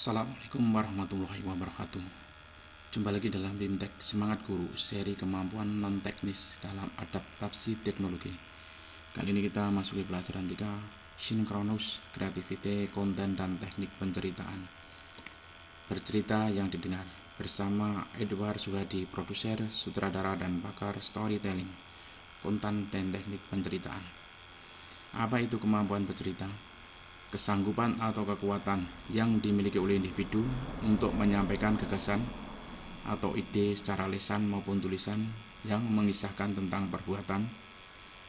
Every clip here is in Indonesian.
Assalamualaikum warahmatullahi wabarakatuh. Jumpa lagi dalam BIMTEK Semangat Guru, seri kemampuan non-teknis dalam adaptasi teknologi. Kali ini kita masuki pelajaran 3, Sinkronus, Kreativiti, Konten, dan Teknik Penceritaan. Bercerita yang didengar bersama Edward Suhadi, produser, sutradara, dan pakar storytelling, konten, dan teknik penceritaan. Apa itu kemampuan bercerita? Kesanggupan atau kekuatan yang dimiliki oleh individu untuk menyampaikan gagasan atau ide secara lisan maupun tulisan yang mengisahkan tentang perbuatan,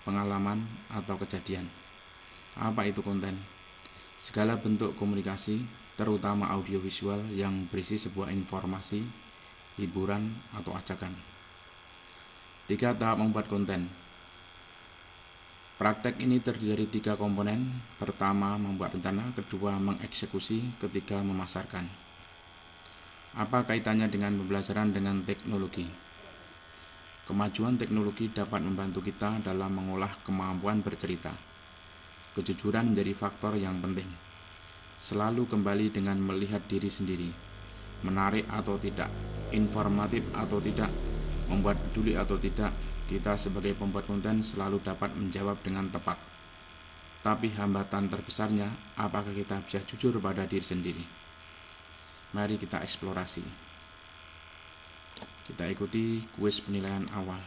pengalaman, atau kejadian. Apa itu konten? Segala bentuk komunikasi, terutama audiovisual yang berisi sebuah informasi, hiburan, atau ajakan. 3 tahap membuat konten. Praktek ini terdiri dari 3 komponen. Pertama, membuat rencana. Kedua, mengeksekusi. Ketiga, memasarkan. Apa kaitannya dengan pembelajaran dengan teknologi? Kemajuan teknologi dapat membantu kita dalam mengolah kemampuan bercerita. Kejujuran menjadi faktor yang penting. Selalu kembali dengan melihat diri sendiri. Menarik atau tidak, informatif atau tidak, membuat peduli atau tidak, kita sebagai pembuat konten selalu dapat menjawab dengan tepat. Tapi hambatan terbesarnya, apakah kita bisa jujur pada diri sendiri? Mari kita eksplorasi. Kita ikuti kuis penilaian awal.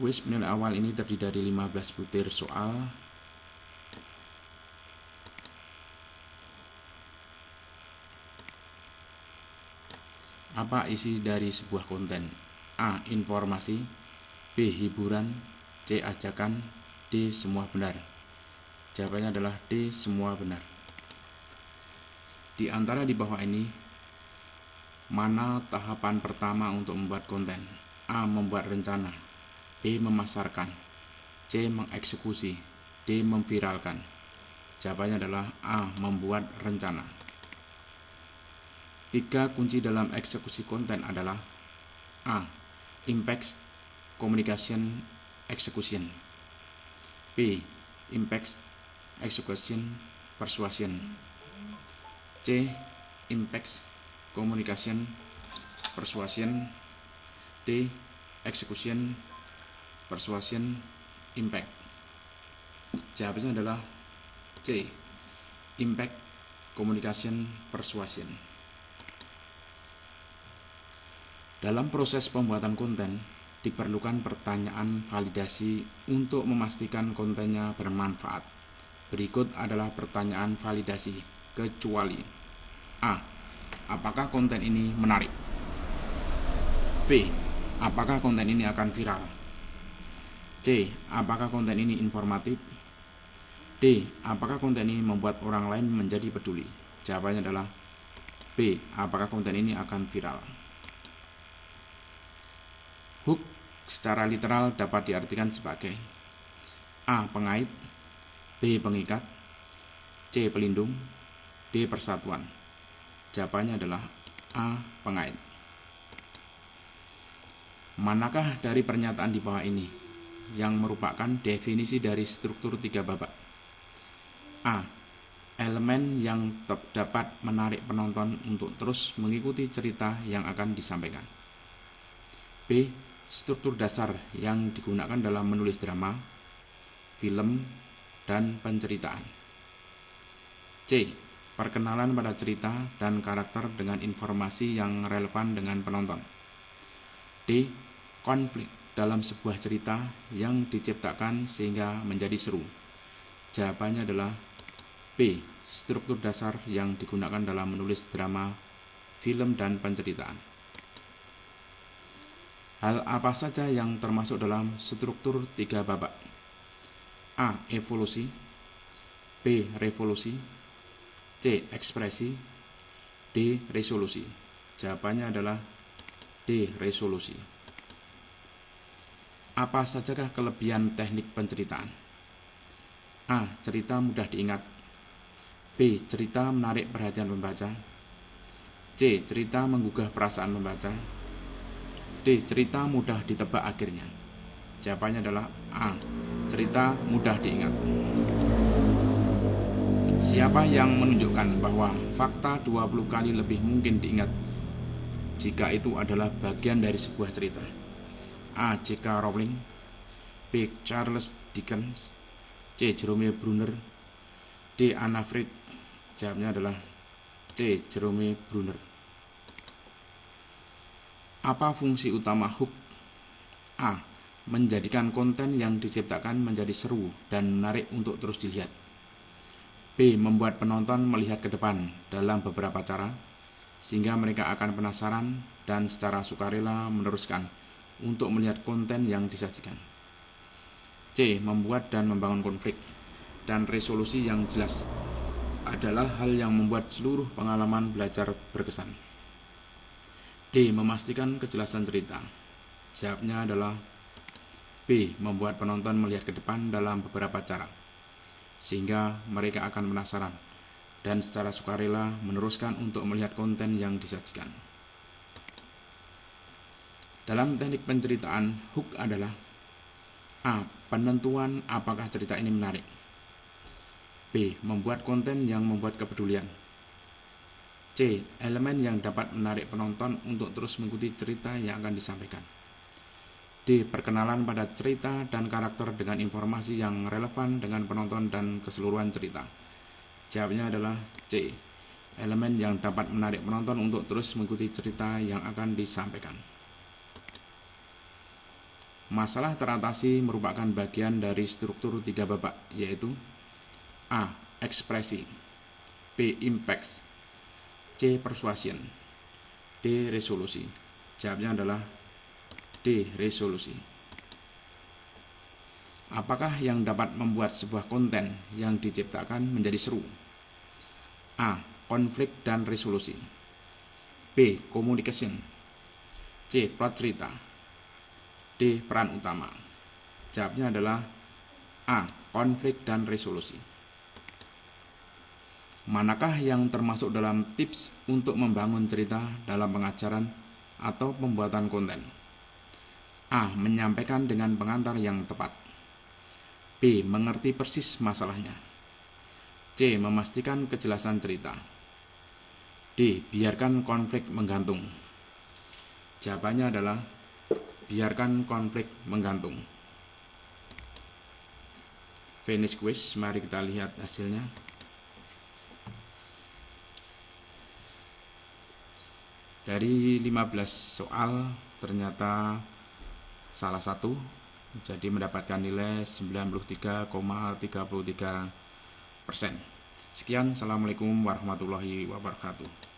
Kuis penilaian awal ini terdiri dari 15 butir soal. Apa isi dari sebuah konten? A. Informasi. B. Hiburan. C. Ajakan. D. Semua benar. Jawabannya adalah D. Semua benar. Di antara di bawah ini, mana tahapan pertama untuk membuat konten? A. Membuat rencana. B. Memasarkan. C. Mengeksekusi. D. Memviralkan. Jawabannya adalah A. Membuat rencana. 3 kunci dalam eksekusi konten adalah A. Impact, Communication, Execution. B. Impact, Execution, Persuasion. C. Impact, Communication, Persuasion. D. Execution, Persuasion, Impact. Jawabannya adalah C. Impact, Communication, Persuasion. Dalam proses pembuatan konten, diperlukan pertanyaan validasi untuk memastikan kontennya bermanfaat. Berikut adalah pertanyaan validasi kecuali. A. Apakah konten ini menarik? B. Apakah konten ini akan viral? C. Apakah konten ini informatif? D. Apakah konten ini membuat orang lain menjadi peduli? Jawabannya adalah B. Apakah konten ini akan viral? Hook secara literal dapat diartikan sebagai A. Pengait. B. Pengikat. C. Pelindung. D. Persatuan. Jawabannya adalah A. Pengait. Manakah dari pernyataan di bawah ini yang merupakan definisi dari struktur 3 babak? A. Elemen yang dapat menarik penonton untuk terus mengikuti cerita yang akan disampaikan. B. Struktur dasar yang digunakan dalam menulis drama, film, dan penceritaan. C. Perkenalan pada cerita dan karakter dengan informasi yang relevan dengan penonton. D. Konflik dalam sebuah cerita yang diciptakan sehingga menjadi seru. Jawabannya adalah B. Struktur dasar yang digunakan dalam menulis drama, film, dan penceritaan. Hal apa saja yang termasuk dalam struktur 3 babak? A. Evolusi. B. Revolusi. C. Ekspresi. D. Resolusi. Jawabannya adalah D. Resolusi. Apa sajakah kelebihan teknik penceritaan? A. Cerita mudah diingat. B. Cerita menarik perhatian pembaca. C. Cerita menggugah perasaan pembaca. D. Cerita mudah ditebak akhirnya. Jawabannya adalah A. Cerita mudah diingat. Siapa yang menunjukkan bahwa fakta 20 kali lebih mungkin diingat jika itu adalah bagian dari sebuah cerita? A. J.K. Rowling, B. Charles Dickens, C. Jerome Brunner, D. Anna Freud. Jawabnya adalah C. Jerome Brunner. Apa fungsi utama hook? A. Menjadikan konten yang diciptakan menjadi seru dan menarik untuk terus dilihat. B. Membuat penonton melihat ke depan dalam beberapa cara, sehingga mereka akan penasaran dan secara sukarela meneruskan untuk melihat konten yang disajikan. C. Membuat dan membangun konflik dan resolusi yang jelas adalah hal yang membuat seluruh pengalaman belajar berkesan. D. Memastikan kejelasan cerita. Jawabnya adalah B. Membuat penonton melihat ke depan dalam beberapa cara, sehingga mereka akan penasaran dan secara sukarela meneruskan untuk melihat konten yang disajikan. Dalam teknik penceritaan, hook adalah A. Penentuan apakah cerita ini menarik. B. Membuat konten yang membuat kepedulian. C. Elemen yang dapat menarik penonton untuk terus mengikuti cerita yang akan disampaikan. D. Perkenalan pada cerita dan karakter dengan informasi yang relevan dengan penonton dan keseluruhan cerita. Jawabnya adalah C. Elemen yang dapat menarik penonton untuk terus mengikuti cerita yang akan disampaikan. Masalah teratasi merupakan bagian dari struktur 3 babak, yaitu A. Ekspresi, B. Impact, C. Persuasion, D. Resolusi. Jawabnya adalah D. Resolusi. Apakah yang dapat membuat sebuah konten yang diciptakan menjadi seru? A. Konflik dan resolusi, B. Communication, C. Plot cerita, D. Peran utama. Jawabnya adalah A. Konflik dan resolusi. Manakah yang termasuk dalam tips untuk membangun cerita dalam pengajaran atau pembuatan konten? A. Menyampaikan dengan pengantar yang tepat, B. Mengerti persis masalahnya, C. Memastikan kejelasan cerita, D. Biarkan konflik menggantung. Jawabannya adalah biarkan konflik menggantung. Finish quiz, mari kita lihat hasilnya. Dari 15 soal ternyata salah satu, jadi mendapatkan nilai 93,33%. Sekian, assalamualaikum warahmatullahi wabarakatuh.